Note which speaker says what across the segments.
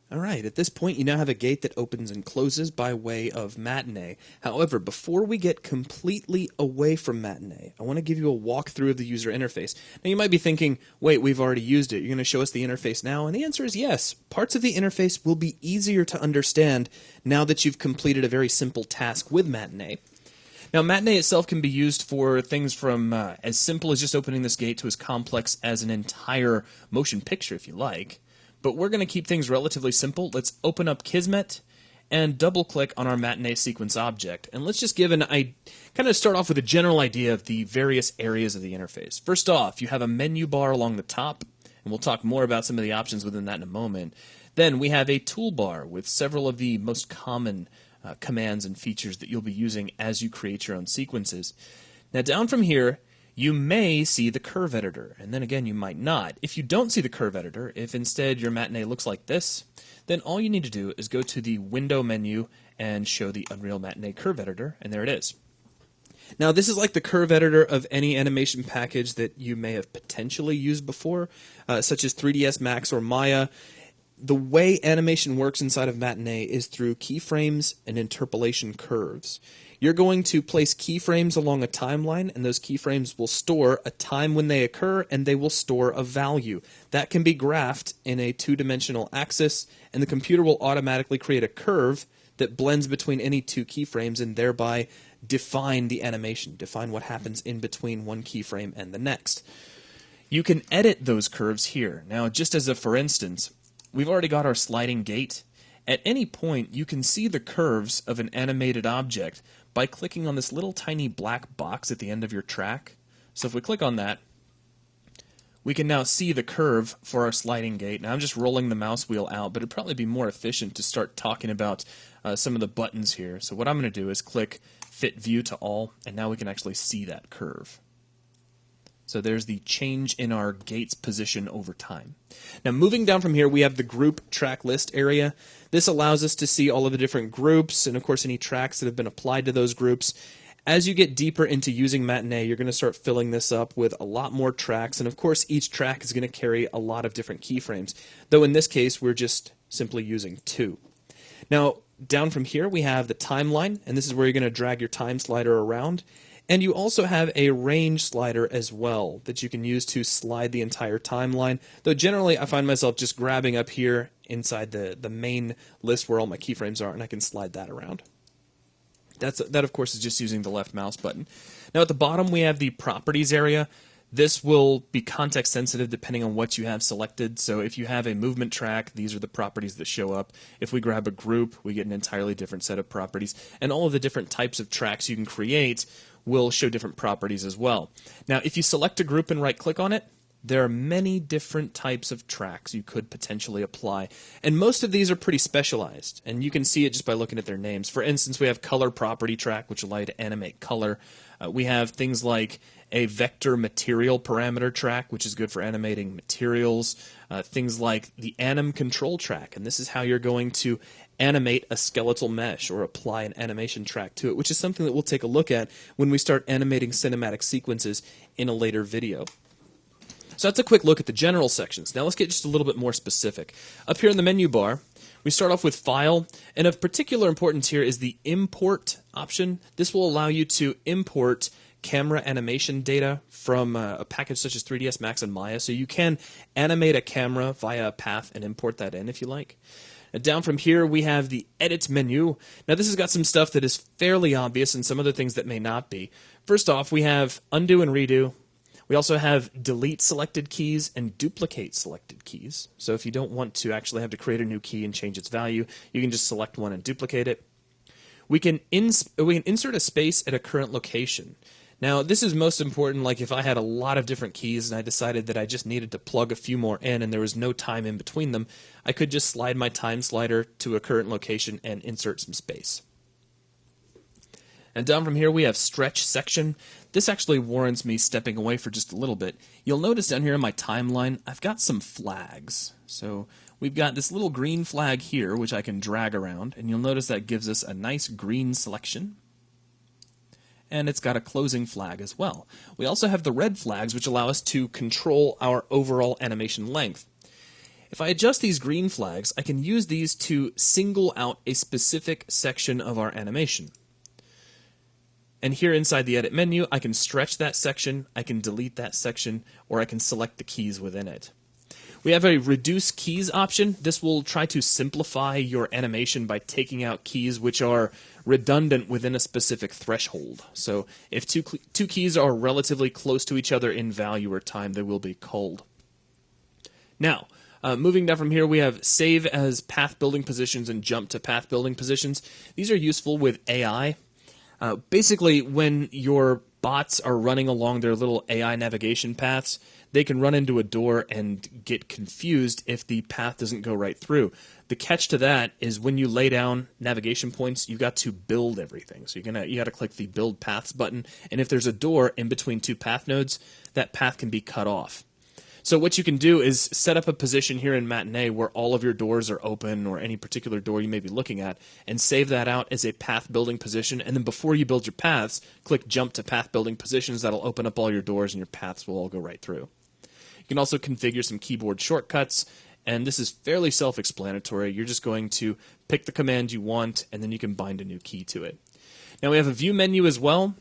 Speaker 1: Alright, at this point you now have a gate that opens and closes by way of Matinee. However, before we get completely away from Matinee, I want to give you a walkthrough of the user interface. Now you might be thinking, wait, we've already used it. You're going to show us the interface now? And the answer is yes. Parts of the interface will be easier to understand now that you've completed a very simple task with Matinee. Now, Matinee itself can be used for things from as simple as just opening this gate to as complex as an entire motion picture, if you like. But we're going to keep things relatively simple. Let's open up Kismet and double-click on our Matinee sequence object. And let's just give kind of start off with a general idea of the various areas of the interface. First off, you have a menu bar along the top, and we'll talk more about some of the options within that in a moment. Then we have a toolbar with several of the most common commands and features that you'll be using as you create your own sequences. Now down from here, you may see the curve editor, and then again you might not. If you don't see the curve editor, if instead your Matinee looks like this, then all you need to do is go to the window menu and show the Unreal Matinee curve editor, and there it is. Now this is like the curve editor of any animation package that you may have potentially used before, such as 3ds Max or Maya. The way animation works inside of Matinee is through keyframes and interpolation curves. You're going to place keyframes along a timeline, and those keyframes will store a time when they occur, and they will store a value. That can be graphed in a two-dimensional axis, and the computer will automatically create a curve that blends between any two keyframes and thereby define the animation, define what happens in between one keyframe and the next. You can edit those curves here. Now, just as a for instance, we've already got our sliding gate. At any point, you can see the curves of an animated object by clicking on this little tiny black box at the end of your track. So if we click on that, we can now see the curve for our sliding gate. Now I'm just rolling the mouse wheel out, but it'd probably be more efficient to start talking about some of the buttons here. So what I'm going to do is click Fit View to All, and now we can actually see that curve. So there's the change in our gate's position over time. Now moving down from here, we have the group track list area. This allows us to see all of the different groups and of course any tracks that have been applied to those groups. As you get deeper into using Matinee, you're going to start filling this up with a lot more tracks, and of course each track is going to carry a lot of different keyframes, though in this case we're just simply using 2. Now down from here we have the timeline, and this is where you're going to drag your time slider around. And you also have a range slider as well that you can use to slide the entire timeline, though generally I find myself just grabbing up here inside the main list where all my keyframes are, and I can slide that around. That of course is just using the left mouse button. Now at the bottom we have the properties area. This will be context sensitive depending on what you have selected. So if you have a movement track, these are the properties that show up. If we grab a group, we get an entirely different set of properties. And all of the different types of tracks you can create will show different properties as well. Now if you select a group and right click on it, there are many different types of tracks you could potentially apply, and most of these are pretty specialized, and you can see it just by looking at their names. For instance, we have color property track, which allow you to animate color. We have things like a vector material parameter track, which is good for animating materials. Things like the anim control track, and this is how you're going to animate a skeletal mesh or apply an animation track to it, which is something that we'll take a look at when we start animating cinematic sequences in a later video. So that's a quick look at the general sections. Now let's get just a little bit more specific. Up here in the menu bar, we start off with File, and of particular importance here is the Import option. This will allow you to import camera animation data from a package such as 3ds Max and Maya, so you can animate a camera via a path and import that in if you like. Now down from here we have the Edit menu. Now this has got some stuff that is fairly obvious and some other things that may not be. First off, we have Undo and Redo. We also have delete selected keys and duplicate selected keys. So if you don't want to actually have to create a new key and change its value, you can just select one and duplicate it. We can insert a space at a current location. Now this is most important, like if I had a lot of different keys and I decided that I just needed to plug a few more in and there was no time in between them, I could just slide my time slider to a current location and insert some space. And down from here we have Stretch Section. This actually warrants me stepping away for just a little bit. You'll notice down here in my timeline, I've got some flags. So we've got this little green flag here, which I can drag around, and you'll notice that gives us a nice green selection. and it's got a closing flag as well. We also have the red flags, which allow us to control our overall animation length. If I adjust these green flags, I can use these to single out a specific section of our animation. And here inside the edit menu, I can stretch that section, I can delete that section, or I can select the keys within it. We have a reduce keys option. This will try to simplify your animation by taking out keys which are redundant within a specific threshold. So if two keys are relatively close to each other in value or time, they will be culled. Now, moving down from here, we have save as path building positions and jump to path building positions. These are useful with AI. Basically, when your bots are running along their little AI navigation paths, they can run into a door and get confused if the path doesn't go right through. The catch to that is when you lay down navigation points, you got to build everything. So you got to click the Build Paths button, and if there's a door in between two path nodes, that path can be cut off. So what you can do is set up a position here in Matinee where all of your doors are open, or any particular door you may be looking at, and save that out as a path building position. And then before you build your paths, click jump to path building positions. That'll open up all your doors and your paths will all go right through. You can also configure some keyboard shortcuts, and this is fairly self-explanatory. You're just going to pick the command you want, and then you can bind a new key to it. Now we have a view menu as well.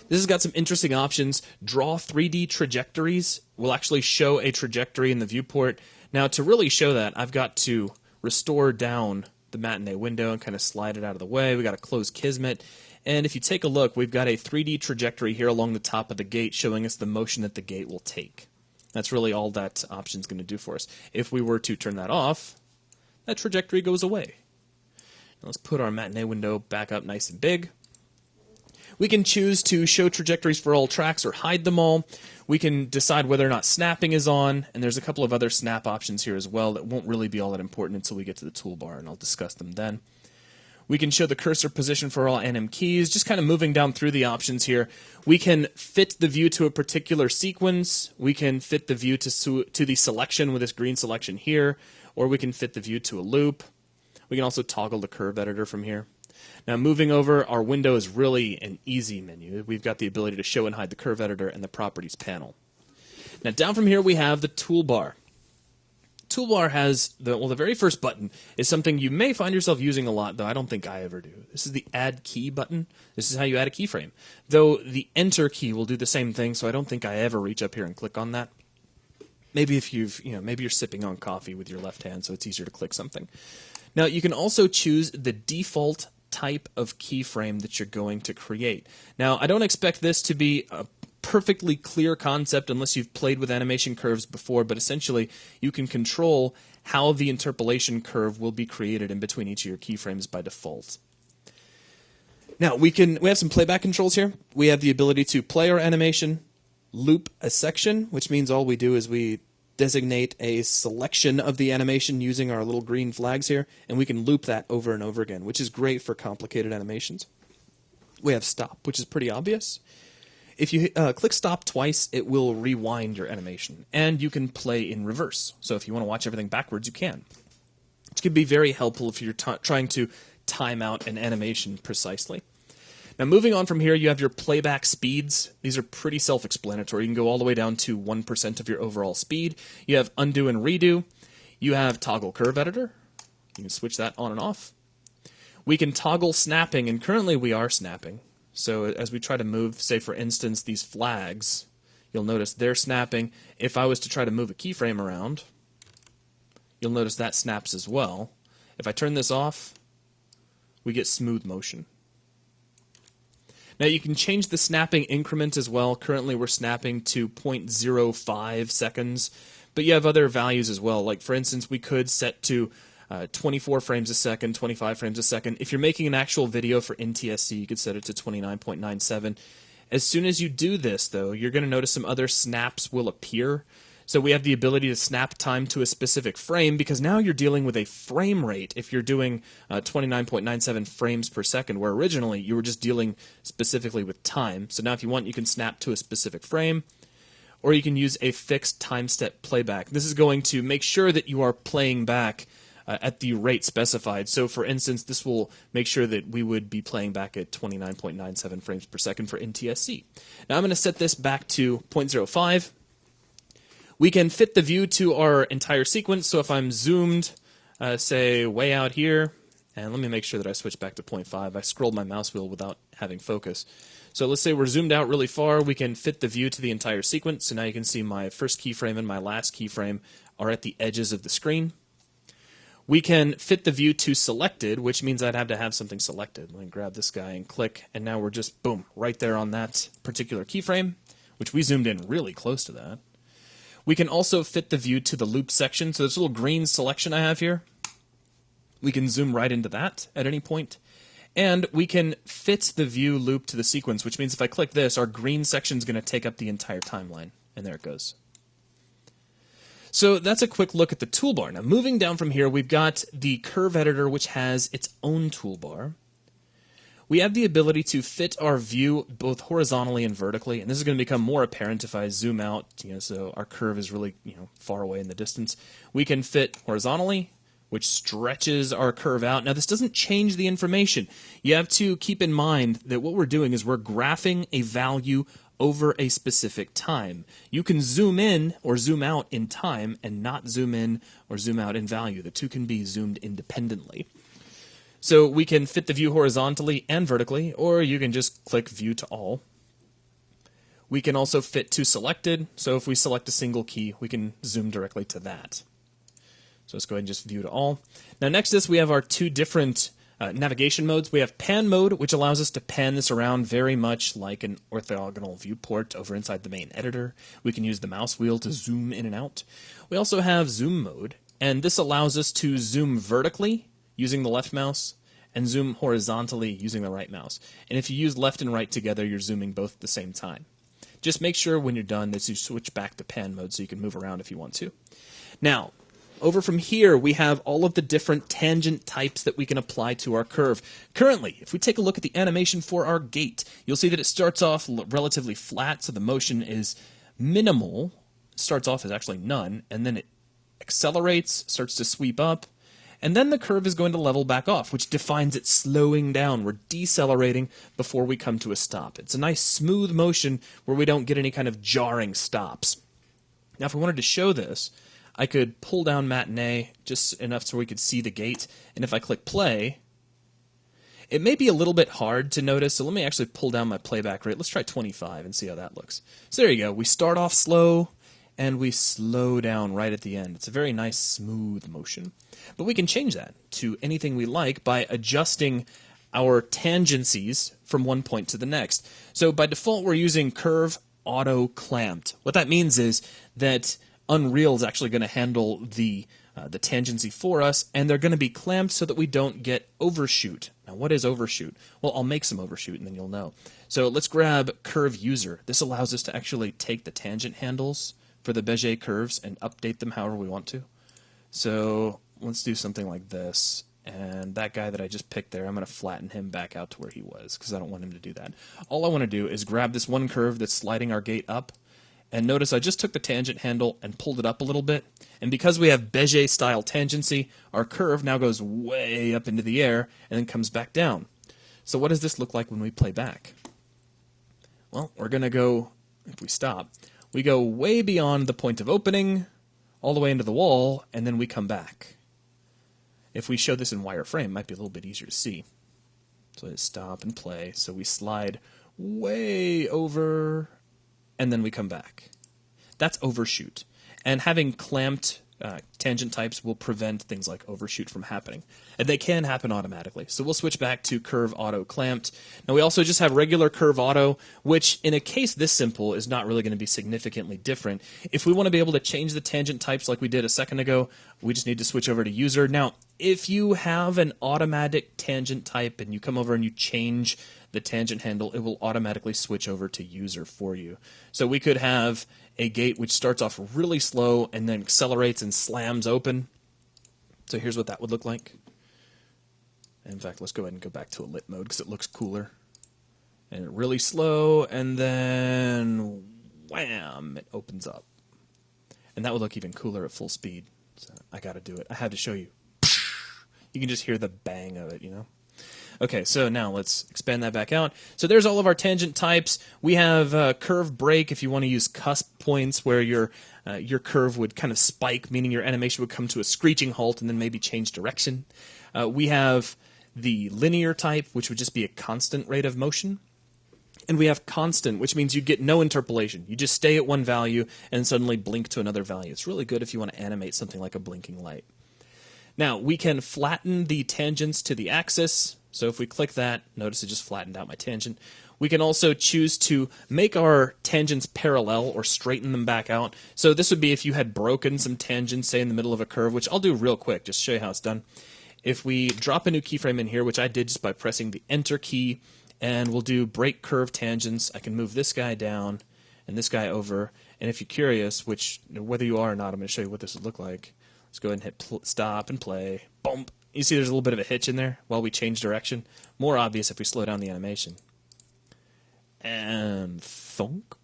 Speaker 1: This has got some interesting options. Draw 3D trajectories will actually show a trajectory in the viewport. Now, to really show that, I've got to restore down the Matinee window and kind of slide it out of the way. We've got to close Kismet. And if you take a look, we've got a 3D trajectory here along the top of the gate showing us the motion that the gate will take. That's really all that option is going to do for us. If we were to turn that off, that trajectory goes away. Now let's put our Matinee window back up nice and big. We can choose to show trajectories for all tracks or hide them all. We can decide whether or not snapping is on, and there's a couple of other snap options here as well that won't really be all that important until we get to the toolbar, and I'll discuss them then. We can show the cursor position for all anim keys, just kind of moving down through the options here. We can fit the view to a particular sequence. We can fit the view to the selection with this green selection here, or we can fit the view to a loop. We can also toggle the curve editor from here. Now moving over, our window is really an easy menu. We've got the ability to show and hide the curve editor and the properties panel. Now down from here we have the toolbar. Toolbar has the very first button is something you may find yourself using a lot, though I don't think I ever do. This is the add key button. This is how you add a keyframe. Though the enter key will do the same thing, so I don't think I ever reach up here and click on that. Maybe if maybe you're sipping on coffee with your left hand, so it's easier to click something. Now you can also choose the default type of keyframe that you're going to create. Now, I don't expect this to be a perfectly clear concept unless you've played with animation curves before, but essentially you can control how the interpolation curve will be created in between each of your keyframes by default. Now, we have some playback controls here. We have the ability to play our animation, loop a section, which means all we do is we designate a selection of the animation using our little green flags here, and we can loop that over and over again, which is great for complicated animations. We have stop, which is pretty obvious. If you click stop twice, it will rewind your animation, and you can play in reverse. So if you want to watch everything backwards, you can. Which can be very helpful if you're trying to time out an animation precisely. Now moving on from here, you have your playback speeds. These are pretty self-explanatory. You can go all the way down to 1% of your overall speed. You have undo and redo. You have toggle curve editor. You can switch that on and off. We can toggle snapping, and currently we are snapping. So as we try to move, say for instance, these flags, you'll notice they're snapping. If I was to try to move a keyframe around, you'll notice that snaps as well. If I turn this off, we get smooth motion. Now you can change the snapping increment as well. Currently we're snapping to 0.05 seconds, but you have other values as well. Like for instance, we could set to 24 frames a second, 25 frames a second. If you're making an actual video for NTSC, you could set it to 29.97. As soon as you do this, though, you're going to notice some other snaps will appear. So we have the ability to snap time to a specific frame, because now you're dealing with a frame rate if you're doing 29.97 frames per second, where originally you were just dealing specifically with time. So now if you want, you can snap to a specific frame, or you can use a fixed time step playback. This is going to make sure that you are playing back at the rate specified. So for instance, this will make sure that we would be playing back at 29.97 frames per second for NTSC. Now I'm going to set this back to 0.05. We can fit the view to our entire sequence. So if I'm zoomed, say, way out here, and let me make sure that I switch back to 0.5. I scrolled my mouse wheel without having focus. So let's say we're zoomed out really far. We can fit the view to the entire sequence. So now you can see my first keyframe and my last keyframe are at the edges of the screen. We can fit the view to selected, which means I'd have to have something selected. Let me grab this guy and click, and now we're just, boom, right there on that particular keyframe, which we zoomed in really close to that. We can also fit the view to the loop section. So this little green selection I have here, we can zoom right into that at any point. And we can fit the view loop to the sequence, which means if I click this, our green section is going to take up the entire timeline. And there it goes. So that's a quick look at the toolbar. Now moving down from here, we've got the curve editor, which has its own toolbar. We have the ability to fit our view both horizontally and vertically, and this is going to become more apparent if I zoom out, so our curve is really, far away in the distance. We can fit horizontally, which stretches our curve out. Now, this doesn't change the information. You have to keep in mind that what we're doing is we're graphing a value over a specific time. You can zoom in or zoom out in time and not zoom in or zoom out in value. The two can be zoomed independently. So we can fit the view horizontally and vertically, or you can just click View to All. We can also fit to selected, so if we select a single key, we can zoom directly to that. So let's go ahead and just View to All. Now next to this, we have our two different navigation modes. We have Pan mode, which allows us to pan this around very much like an orthogonal viewport over inside the main editor. We can use the mouse wheel to zoom in and out. We also have Zoom mode, and this allows us to zoom vertically using the left mouse and zoom horizontally using the right mouse. And if you use left and right together, you're zooming both at the same time. Just make sure when you're done that you switch back to pan mode so you can move around if you want to. Now, over from here, we have all of the different tangent types that we can apply to our curve. Currently, if we take a look at the animation for our gate, you'll see that it starts off relatively flat, so the motion is minimal. It starts off as actually none, and then it accelerates, starts to sweep up, and then the curve is going to level back off, which defines it slowing down. We're decelerating before we come to a stop. It's a nice smooth motion where we don't get any kind of jarring stops. Now, if we wanted to show this, I could pull down Matinee just enough so we could see the gate, and if I click play, it may be a little bit hard to notice, so let me actually pull down my playback rate. Let's try 25 and see how that looks. So there you go. We start off slow, and we slow down right at the end. It's a very nice, smooth motion. But we can change that to anything we like by adjusting our tangencies from one point to the next. So by default, we're using curve auto clamped. What that means is that Unreal is actually going to handle the tangency for us, and they're going to be clamped so that we don't get overshoot. Now, what is overshoot? Well, I'll make some overshoot, and then you'll know. So let's grab curve user. This allows us to actually take the tangent handles for the Bezier curves and update them however we want to. So let's do something like this. And that guy that I just picked there, I'm going to flatten him back out to where he was because I don't want him to do that. All I want to do is grab this one curve that's sliding our gate up. And notice I just took the tangent handle and pulled it up a little bit. And because we have Bezier-style tangency, our curve now goes way up into the air and then comes back down. So what does this look like when we play back? Well, we're going to go, if we stop, we go way beyond the point of opening, all the way into the wall, and then we come back. If we show this in wireframe, it might be a little bit easier to see. So let's stop and play. So we slide way over, and then we come back. That's overshoot. And having clamped tangent types will prevent things like overshoot from happening. And they can happen automatically. So we'll switch back to curve auto clamped. Now we also just have regular curve auto, which in a case this simple is not really going to be significantly different. If we want to be able to change the tangent types like we did a second ago, we just need to switch over to user. Now, if you have an automatic tangent type and you come over and you change the tangent handle, it will automatically switch over to user for you. So we could have a gate which starts off really slow and then accelerates and slams open. So here's what that would look like. In fact, let's go ahead and go back to a lit mode because it looks cooler. And really slow, and then wham, it opens up. And that would look even cooler at full speed. So I got to do it. I had to show you. You can just hear the bang of it, you know? Okay, so now let's expand that back out. So there's all of our tangent types. We have curve break if you want to use cusp points where your curve would kind of spike, meaning your animation would come to a screeching halt and then maybe change direction. We have the linear type, which would just be a constant rate of motion. And we have constant, which means you get no interpolation. You just stay at one value and suddenly blink to another value. It's really good if you want to animate something like a blinking light. Now, we can flatten the tangents to the axis. So if we click that, notice it just flattened out my tangent. We can also choose to make our tangents parallel or straighten them back out. So this would be if you had broken some tangents, say in the middle of a curve, which I'll do real quick, just to show you how it's done. If we drop a new keyframe in here, which I did just by pressing the Enter key, and we'll do break curve tangents. I can move this guy down and this guy over. And if you're curious, which whether you are or not, I'm going to show you what this would look like. Let's go ahead and hit stop and play. Bump. You see there's a little bit of a hitch in there while we change direction. More obvious if we slow down the animation. And thunk.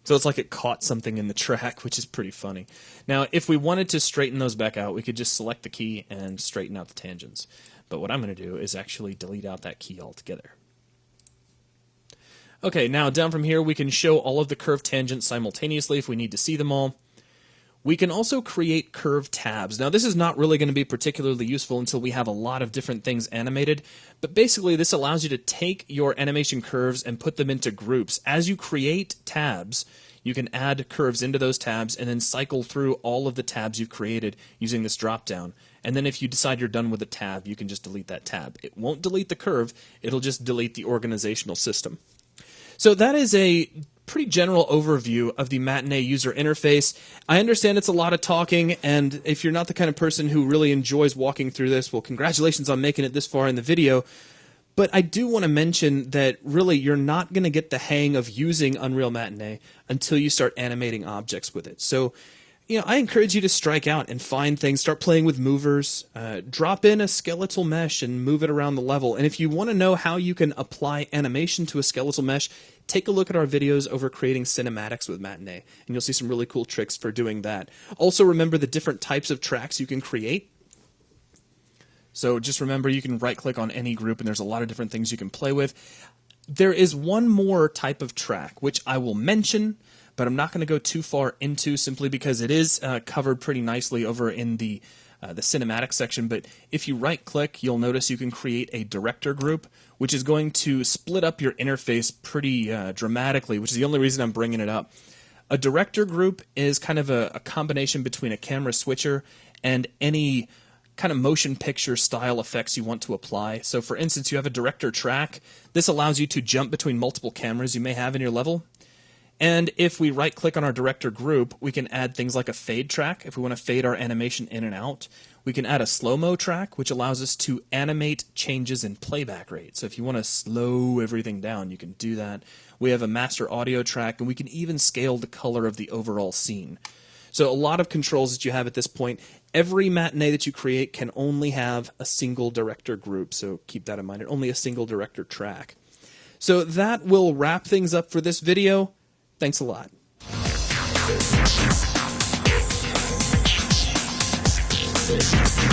Speaker 1: So it's like it caught something in the track, which is pretty funny. Now, if we wanted to straighten those back out, we could just select the key and straighten out the tangents. But what I'm going to do is actually delete out that key altogether. Okay, now down from here, we can show all of the curved tangents simultaneously if we need to see them all. We can also create curved tabs. Now, this is not really going to be particularly useful until we have a lot of different things animated, but basically this allows you to take your animation curves and put them into groups. As you create tabs, you can add curves into those tabs and then cycle through all of the tabs you've created using this drop-down. And then if you decide you're done with a tab, you can just delete that tab. It won't delete the curve, it'll just delete the organizational system. So that is a pretty general overview of the Matinee user interface. I understand it's a lot of talking, and if you're not the kind of person who really enjoys walking through this, well, congratulations on making it this far in the video. But I do want to mention that really you're not going to get the hang of using Unreal Matinee until you start animating objects with it. So, you know, I encourage you to strike out and find things, start playing with movers, drop in a skeletal mesh and move it around the level. And if you want to know how you can apply animation to a skeletal mesh, take a look at our videos over creating cinematics with Matinee, and you'll see some really cool tricks for doing that. Also remember the different types of tracks you can create. So just remember you can right-click on any group, and there's a lot of different things you can play with. There is one more type of track, which I will mention, but I'm not going to go too far into simply because it is covered pretty nicely over in the cinematic section. But if you right-click, you'll notice you can create a director group, which is going to split up your interface pretty dramatically, which is the only reason I'm bringing it up. A director group is kind of a combination between a camera switcher and any kind of motion picture style effects you want to apply. So for instance, you have a director track. This allows you to jump between multiple cameras you may have in your level. And if we right-click on our director group, we can add things like a fade track if we want to fade our animation in and out. We can add a slow-mo track, which allows us to animate changes in playback rate. So if you want to slow everything down, you can do that. We have a master audio track, and we can even scale the color of the overall scene. So a lot of controls that you have at this point. Every Matinee that you create can only have a single director group, so keep that in mind, and only a single director track. So that will wrap things up for this video. Thanks a lot.
Speaker 2: Kismet.